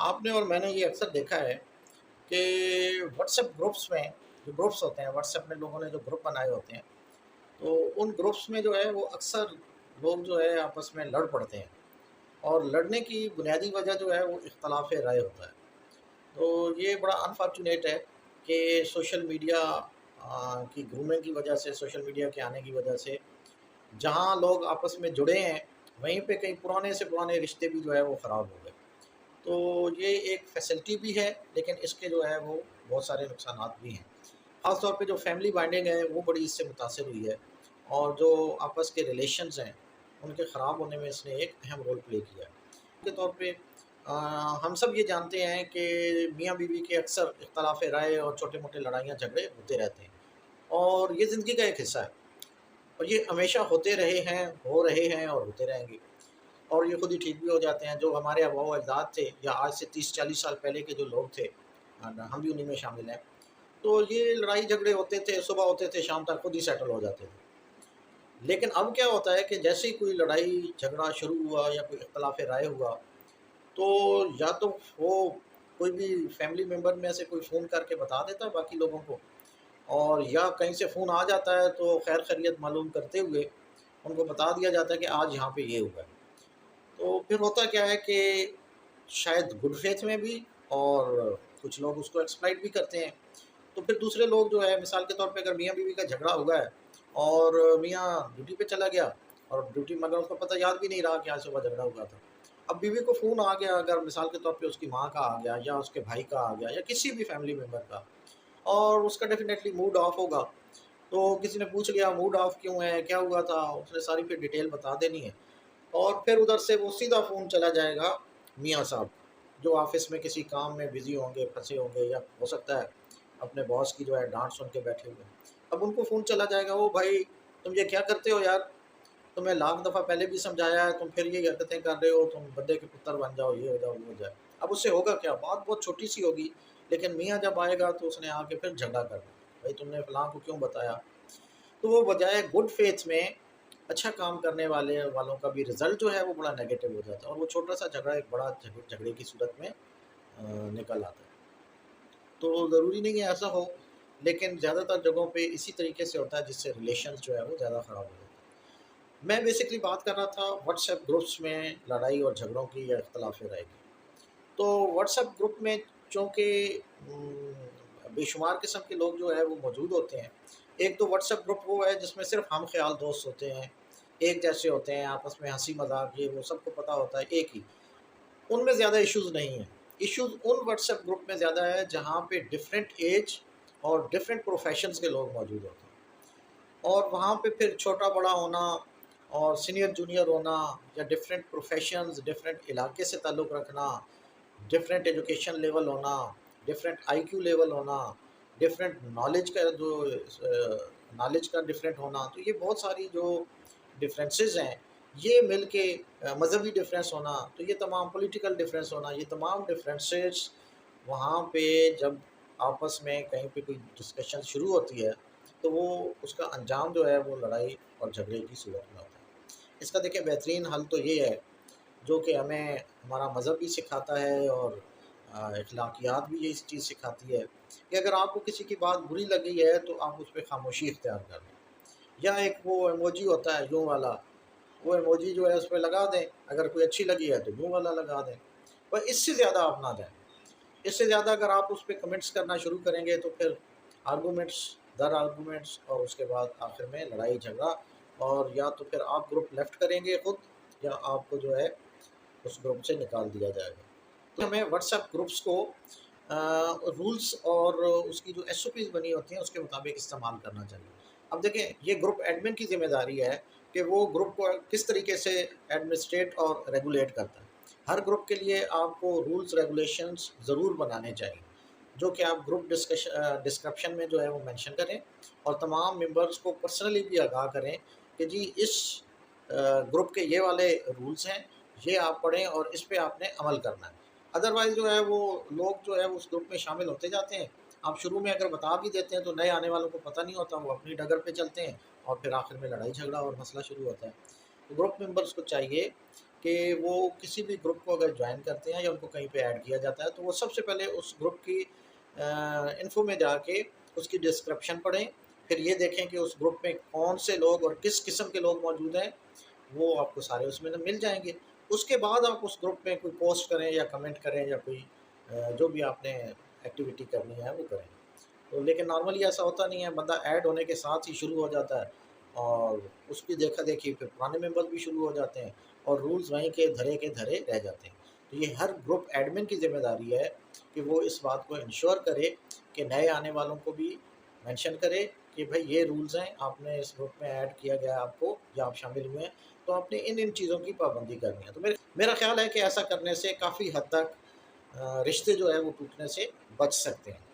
آپ نے اور میں نے یہ اکثر دیکھا ہے کہ واٹس ایپ گروپس میں جو گروپس ہوتے ہیں، واٹس ایپ میں لوگوں نے جو گروپ بنائے ہوتے ہیں، تو ان گروپس میں جو ہے وہ اکثر لوگ جو ہے آپس میں لڑ پڑتے ہیں، اور لڑنے کی بنیادی وجہ جو ہے وہ اختلاف رائے ہوتا ہے۔ تو یہ بڑا انفارچونیٹ ہے کہ سوشل میڈیا کی گرومنگ کی وجہ سے، سوشل میڈیا کے آنے کی وجہ سے جہاں لوگ آپس میں جڑے ہیں، وہیں پہ کئی پرانے سے پرانے رشتے بھی جو ہے وہ خراب ہو گئے۔ تو یہ ایک فیسلٹی بھی ہے، لیکن اس کے جو ہے وہ بہت سارے نقصانات بھی ہیں۔ خاص طور پہ جو فیملی بائنڈنگ ہے وہ بڑی اس سے متاثر ہوئی ہے، اور جو آپس کے ریلیشنز ہیں ان کے خراب ہونے میں اس نے ایک اہم رول پلے کیا ہے۔ کے طور پہ ہم سب یہ جانتے ہیں کہ میاں بیوی کے اکثر اختلاف رائے اور چھوٹے موٹے لڑائیاں جھگڑے ہوتے رہتے ہیں، اور یہ زندگی کا ایک حصہ ہے، اور یہ ہمیشہ ہوتے رہے ہیں، ہو رہے ہیں اور ہوتے رہیں گے، اور یہ خود ہی ٹھیک بھی ہو جاتے ہیں۔ جو ہمارے آباء و اجداد تھے، یا آج سے 30-40 سال پہلے کے جو لوگ تھے، ہم بھی انہی میں شامل ہیں، تو یہ لڑائی جھگڑے ہوتے تھے، صبح ہوتے تھے شام تک خود ہی سیٹل ہو جاتے تھے۔ لیکن اب کیا ہوتا ہے کہ جیسے ہی کوئی لڑائی جھگڑا شروع ہوا یا کوئی اختلاف رائے ہوا، تو یا تو وہ کوئی بھی فیملی ممبر میں سے کوئی فون کر کے بتا دیتا ہے باقی لوگوں کو، اور یا کہیں سے فون آ جاتا ہے تو خیر خیریت معلوم کرتے ہوئے ان کو بتا دیا جاتا ہے کہ آج یہاں پہ یہ ہوا ہے۔ تو پھر ہوتا کیا ہے کہ شاید گڈ فیتھ میں بھی، اور کچھ لوگ اس کو ایکسپلائٹ بھی کرتے ہیں، تو پھر دوسرے لوگ جو ہے مثال کے طور پہ اگر میاں بیوی کا جھگڑا ہوا ہے اور میاں ڈیوٹی پہ چلا گیا، اور ڈیوٹی مگر اس کو پتہ یاد بھی نہیں رہا کہ آج صبح جھگڑا ہوا تھا، اب بیوی کو فون آ گیا، اگر مثال کے طور پہ اس کی ماں کا آ گیا یا اس کے بھائی کا آ گیا یا کسی بھی فیملی ممبر کا، اور اس کا ڈیفینیٹلی موڈ آف ہوگا، تو کسی نے پوچھ لیا موڈ آف کیوں ہے، کیا ہوا تھا، اس نے ساری پھر ڈیٹیل بتا دینی ہے، اور پھر ادھر سے وہ سیدھا فون چلا جائے گا میاں صاحب جو آفس میں کسی کام میں بزی ہوں گے، پھنسے ہوں گے، یا ہو سکتا ہے اپنے باس کی جو ہے ڈانٹ سن کے بیٹھے ہوئے ہیں۔ اب ان کو فون چلا جائے گا، وہ بھائی تم یہ کیا کرتے ہو یار، تمہیں لاکھ دفعہ پہلے بھی سمجھایا ہے، تم پھر یہ حرکتیں کر رہے ہو، تم بندے کے پتر بن جاؤ، یہ ہو جاؤ، وہ ہو جائے۔ اب اس سے ہوگا کیا، بات بہت چھوٹی سی ہوگی، لیکن میاں جب آئے گا تو اس نے آ کے پھر جھگڑا کرنا، بھائی تم نے فلاں کو کیوں بتایا۔ تو وہ بجائے گڈ فیتھ میں اچھا کام کرنے والوں کا بھی رزلٹ جو ہے وہ بڑا نیگیٹو ہو جاتا ہے، اور وہ چھوٹا سا جھگڑا ایک بڑا جھگڑے کی صورت میں نکل آتا ہے۔ تو ضروری نہیں ہے ایسا ہو، لیکن زیادہ تر جگہوں پہ اسی طریقے سے ہوتا ہے، جس سے ریلیشنز جو ہے وہ زیادہ خراب ہو جاتے ہیں۔ میں بیسکلی بات کر رہا تھا واٹس ایپ گروپس میں لڑائی اور جھگڑوں کی یا اختلاف رائے کی۔ تو واٹس ایپ گروپ میں چونکہ بے شمار قسم کے لوگ جو ہے وہ موجود ہوتے ہیں۔ ایک تو واٹس ایپ گروپ وہ ہے جس میں صرف ہم خیال دوست ہوتے ہیں، ایک جیسے ہوتے ہیں، آپس میں ہنسی مذاق یہ وہ سب کو پتہ ہوتا ہے ایک ہی، ان میں زیادہ ایشوز نہیں ہیں۔ Issues in what's app group میں زیادہ ہے جہاں پہ ڈفرینٹ ایج اور ڈفرینٹ پروفیشنز کے لوگ موجود ہوتے ہیں، اور وہاں پہ پھر چھوٹا بڑا ہونا اور سینئر جونیئر ہونا، یا ڈفرینٹ پروفیشنز، ڈفرینٹ علاقے سے تعلق رکھنا، ڈفرینٹ ایجوکیشن لیول ہونا، ڈفرینٹ آئی کیو لیول ہونا، ڈفرینٹ نالج کا جو نالج کا ڈفرینٹ ہونا، تو یہ بہت ساری جو ڈفرینسز ہیں یہ مل کے مذہبی ڈفرینس ہونا، تو یہ تمام پولیٹیکل ڈفرینس ہونا، یہ تمام ڈفرینسز وہاں پہ جب آپس میں کہیں پہ کوئی ڈسکشن شروع ہوتی ہے تو وہ اس کا انجام جو ہے وہ لڑائی اور جھگڑے کی صورت میں ہوتا ہے۔ اس کا دیکھیں بہترین حل تو یہ ہے، جو کہ ہمیں ہمارا مذہب بھی سکھاتا ہے، اور اخلاقیات بھی یہ چیز سکھاتی ہے، کہ اگر آپ کو کسی کی بات بری لگی ہے تو آپ اس پہ خاموشی اختیار کر لیں، یا ایک وہ ایموجی ہوتا ہے یوں والا، وہ ایموجی جو ہے اس پہ لگا دیں، اگر کوئی اچھی لگی ہے تو یوں والا لگا دیں، پر اس سے زیادہ آپ نہ دیں۔ اس سے زیادہ اگر آپ اس پہ کمنٹس کرنا شروع کریں گے تو پھر آرگومنٹس در آرگومنٹس، اور اس کے بعد آخر میں لڑائی جھگڑا، اور یا تو پھر آپ گروپ لیفٹ کریں گے خود، یا آپ کو جو ہے اس گروپ سے نکال دیا جائے گا۔ تو ہمیں واٹس ایپ گروپس کو رولز اور اس کی جو ایس او پیز بنی ہوتی ہیں اس کے مطابق استعمال کرنا چاہیے۔ اب دیکھیں یہ گروپ ایڈمن کی ذمہ داری ہے کہ وہ گروپ کو کس طریقے سے ایڈمنسٹریٹ اور ریگولیٹ کرتا ہے۔ ہر گروپ کے لیے آپ کو رولز ریگولیشنز ضرور بنانے چاہیے، جو کہ آپ گروپ ڈسکرپشن میں جو ہے وہ مینشن کریں، اور تمام ممبرس کو پرسنلی بھی آگاہ کریں کہ جی اس گروپ کے یہ والے رولز ہیں، یہ آپ پڑھیں اور اس پہ آپ نے عمل کرنا ہے۔ ادروائز جو ہے وہ لوگ جو ہے اس گروپ میں شامل ہوتے جاتے ہیں، آپ شروع میں اگر بتا بھی دیتے ہیں تو نئے آنے والوں کو پتہ نہیں ہوتا، وہ اپنی ڈگر پہ چلتے ہیں، اور پھر آخر میں لڑائی جھگڑا اور مسئلہ شروع ہوتا ہے۔ تو گروپ ممبرس کو چاہیے کہ وہ کسی بھی گروپ کو اگر جوائن کرتے ہیں یا ان کو کہیں پہ ایڈ کیا جاتا ہے تو وہ سب سے پہلے اس گروپ کی انفو میں جا کے اس کی ڈسکرپشن پڑھیں، پھر یہ دیکھیں کہ اس گروپ میں کون سے لوگ اور کس قسم کے لوگ موجود ہیں، وہ آپ کو سارے اس میں مل جائیں گے۔ اس کے بعد آپ اس گروپ میں کوئی پوسٹ کریں یا کمنٹ کریں یا کوئی جو بھی آپ نے ایکٹیویٹی کرنی ہے وہ کریں۔ تو لیکن نارملی ایسا ہوتا نہیں ہے، بندہ ایڈ ہونے کے ساتھ ہی شروع ہو جاتا ہے اور اس کی دیکھا دیکھی پھر پرانے ممبر بھی شروع ہو جاتے ہیں اور رولز وہیں کے دھرے رہ جاتے ہیں۔ تو یہ ہر گروپ ایڈمن کی ذمہ داری ہے کہ وہ اس بات کو انشور کرے کہ نئے آنے والوں کو بھی مینشن کرے کہ بھائی یہ رولز ہیں، آپ نے اس گروپ میں ایڈ کیا گیا ہے آپ کو یا آپ شامل ہوئے ہیں تو آپ نے ان چیزوں کی پابندی کرنی ہے۔ تو میرا خیال ہے کہ ایسا کرنے سے کافی حد تک رشتے جو ہے وہ ٹوٹنے سے بچ سکتے ہیں۔